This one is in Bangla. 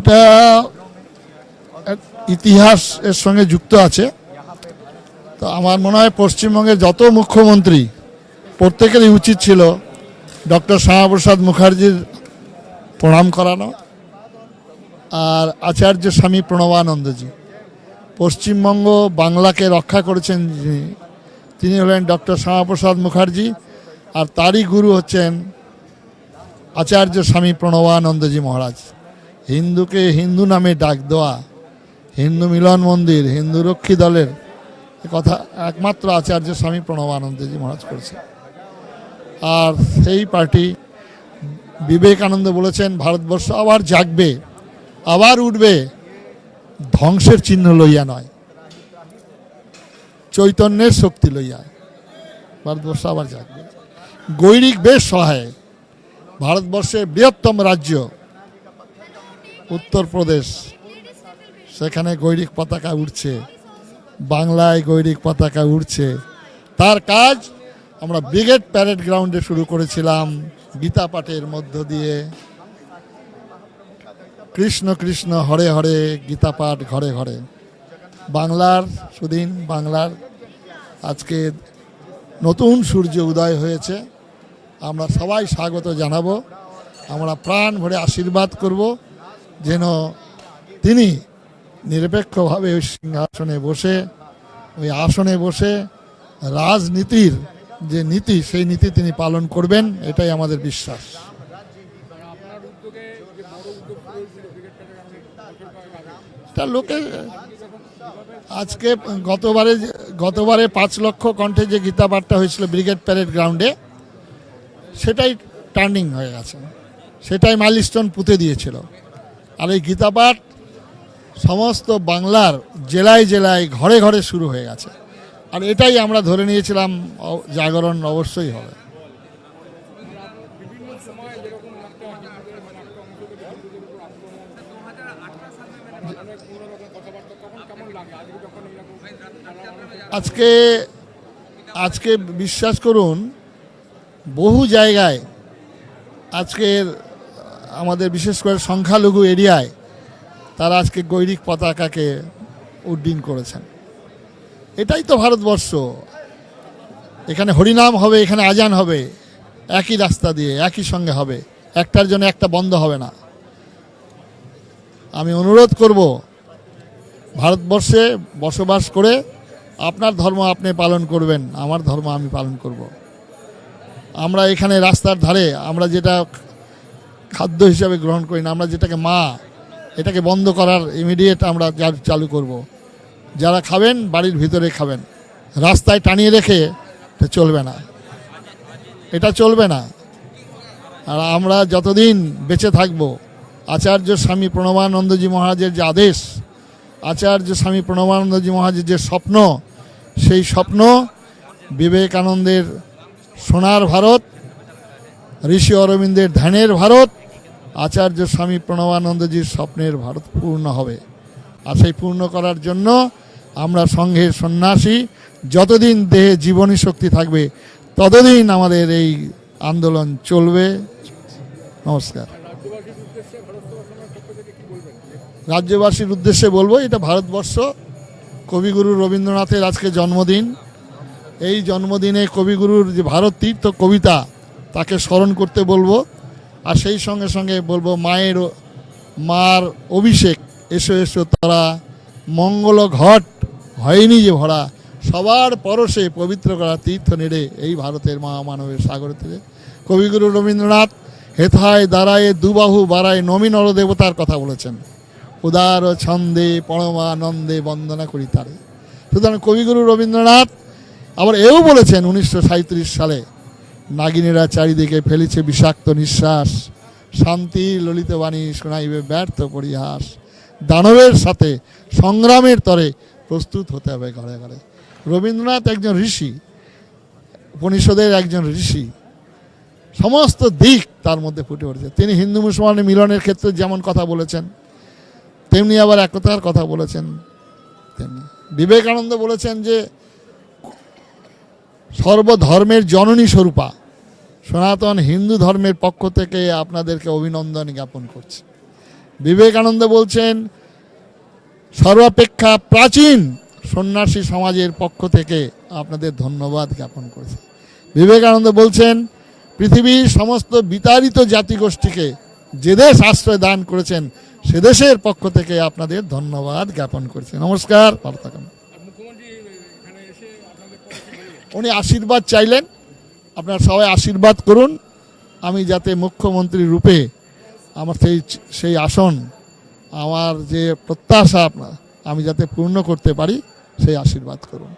এটা ইতিহাসের সঙ্গে যুক্ত আছে। তো আমার মনে হয় পশ্চিমবঙ্গের যত মুখ্যমন্ত্রী প্রত্যেকেরই উচিত ছিল ডক্টর শ্যামাপ্রসাদ মুখার্জির প্রণাম করানো। আর আচার্য স্বামী প্রণবানন্দজি পশ্চিমবঙ্গ বাংলাকে রক্ষা করেছেন তিনি হলেন ডক্টর শ্যামাপ্রসাদ মুখার্জি, আর তারই গুরু হচ্ছেন আচার্য স্বামী প্রণবানন্দজি মহারাজ। হিন্দুকে হিন্দু নামে ডাক দেওয়া, হিন্দু মিলন মন্দির, হিন্দু রক্ষী দলের কথা একমাত্র আচার্য স্বামী প্রণবানন্দজি মহারাজ করেছেন। আর সেই পার্টি বিবেকানন্দ বলেছেন ভারতবর্ষ আবার জাগবে, আবার উঠবে, ধ্বংসের চিহ্ন লইয়া নয়, চৈতন্যের শক্তি লইয়া ভারতবর্ষ আবার জাগবে। গৈরিক বেশ সহায়। ভারতবর্ষের বৃহত্তম রাজ্য উত্তরপ্রদেশ, সেখানে গৈরিক পতাকা উঠছে, বাংলায় গৈরিক পতাকা উঠছে। তার কাজ আমরা ব্রিগেড প্যারেড গ্রাউন্ডে শুরু করেছিলাম গীতা পাঠের মধ্য দিয়ে। কৃষ্ণ কৃষ্ণ হরে হরে, গীতা পাঠ ঘরে ঘরে। বাংলার সুদিন, বাংলার আজকে নতুন সূর্য উদয় হয়েছে। আমরা সবাই স্বাগত জানাবো, আমরা প্রাণ ভরে আশীর্বাদ করব যেন তিনি নিরপেক্ষভাবে ওই সিংহাসনে বসে, ওই আসনে বসে রাজনীতির যে নীতি, সেই নীতি তিনি পালন করবেন, এটাই আমাদের বিশ্বাস। লোকে আজকে গতবারে 5 লক্ষ কণ্ঠে যে গীতা পাঠটা হয়েছিল ব্রিগেড প্যারেড গ্রাউন্ডে, সেটাই টার্নিং হয়ে গেছে, সেটাই মাইলস্টোন পুঁতে দিয়েছিল। আর এই গীতা পাঠ সমস্ত বাংলার জেলায় জেলায় ঘরে ঘরে শুরু হয়ে গেছে। আর এটাই আমরা ধরে নিয়েছিলাম জাগরণ অবশ্যই হবে। আজকে বিশ্বাস করুন, বহু জায়গায় আজকের আমাদের বিশেষ করে সংখ্যালঘু এরিয়ায় তারা আজকে গৈরিক পতাকাকে উড্ডীন করেছেন। এটাই তো ভারতবর্ষ। এখানে হরিনাম হবে, এখানে আজান হবে, একই রাস্তা দিয়ে একই সঙ্গে হবে, একটার জন্য একটা বন্ধ হবে না। আমি অনুরোধ করব, ভারতবর্ষে বসবাস করে আপনার ধর্ম আপনি পালন করবেন, আমার ধর্ম আমি পালন করব। আমরা এখানে রাস্তার ধারে আমরা যেটা খাদ্য হিসাবে গ্রহণ করি না, আমরা যেটাকে মা, এটাকে বন্ধ করার ইমিডিয়েট আমরা চালু করব। যারা খাবেন বাড়ির ভিতরে খাবেন, রাস্তায় টানিয়ে রেখে এটা চলবে না, এটা চলবে না। আর আমরা যতদিন বেঁচে থাকব, আচার্য স্বামী প্রণবানন্দজি মহারাজের যে আদেশ, আচার্য স্বামী প্রণবানন্দজি মহারাজের যে স্বপ্ন, সেই স্বপ্ন বিবেকানন্দের সোনার ভারত, ঋষি অরবিন্দের ধ্যানের ভারত, আচার্য স্বামী প্রণবানন্দজির স্বপ্নের ভারত পূর্ণ হবে। আর সেই পূর্ণ করার জন্য আমরা সংঘের সন্ন্যাসী, যতদিন দেহে জীবনী শক্তি থাকবে ততদিন আমাদের এই আন্দোলন চলবে। নমস্কার। রাজ্যবাসীর উদ্দেশ্যে বলবো, এটা ভারতবর্ষ, কবিগুরু রবীন্দ্রনাথের আজকে জন্মদিন। এই জন্মদিনে কবিগুরুর যে ভারত তীর্থ কবিতা, তাকে স্মরণ করতে বলবো। আর সেই সঙ্গে সঙ্গে বলবো, মার অভিষেক, এসো এসো তারা, মঙ্গল ঘট হয়নি যে ভরা, সবার পরশে পবিত্র করা তীর্থ নেড়ে এই ভারতের মহামানবের সাগর থেকে। কবিগুরু রবীন্দ্রনাথ হেথায় দাঁড়ায় দুবাহু বাড়ায় নবী নরদেবতার কথা বলেছেন, উদার ছন্দে পরমানন্দে বন্দনা করি তারে। সুতরাং কবিগুরু রবীন্দ্রনাথ আবার এও বলেছেন 1937 সালে, নাগিনীরা চারিদিকে ফেলিছে বিষাক্ত নিঃশ্বাস, শান্তি ললিত বাণী শোনাইবে ব্যর্থ পরিহাস, দানবের সাথে সংগ্রামের তরে প্রস্তুত হতে হবে ঘরে ঘরে। রবীন্দ্রনাথ একজন ঋষি, উপনিষদের একজন ঋষি, সমস্ত দিক তার মধ্যে ফুটে উঠেছে। তিনি হিন্দু মুসলমানের মিলনের ক্ষেত্রে যেমন কথা বলেছেন, তেমনি আবার একতার কথা বলেছেন। তেমনি বিবেকানন্দ বলেছেন যে সর্বধর্মের জননী স্বরূপা সনাতন হিন্দু ধর্মের পক্ষ থেকে আপনাদেরকে অভিনন্দন জ্ঞাপন করছি। বিবেকানন্দ বলছেন সর্বাপেক্ষা প্রাচীন সন্ন্যাসী সমাজের পক্ষ থেকে আপনাদের ধন্যবাদ জ্ঞাপন করেছে। বিবেকানন্দ বলছেন পৃথিবীর সমস্ত বিতাড়িত জাতিগোষ্ঠীকে যে দেশ আশ্রয় দান করেছেন সে দেশের পক্ষ থেকে আপনাদের ধন্যবাদ জ্ঞাপন করেছে। নমস্কার, ভালো থাকুন। উনি আশীর্বাদ চাইলেন, আপনারা সবাই আশীর্বাদ করুন আমি যাতে মুখ্যমন্ত্রী রূপে আমার সেই আসন, আমার যে প্রত্যাশা আপনার আমি যাতে পূর্ণ করতে পারি সেই আশীর্বাদ করুন।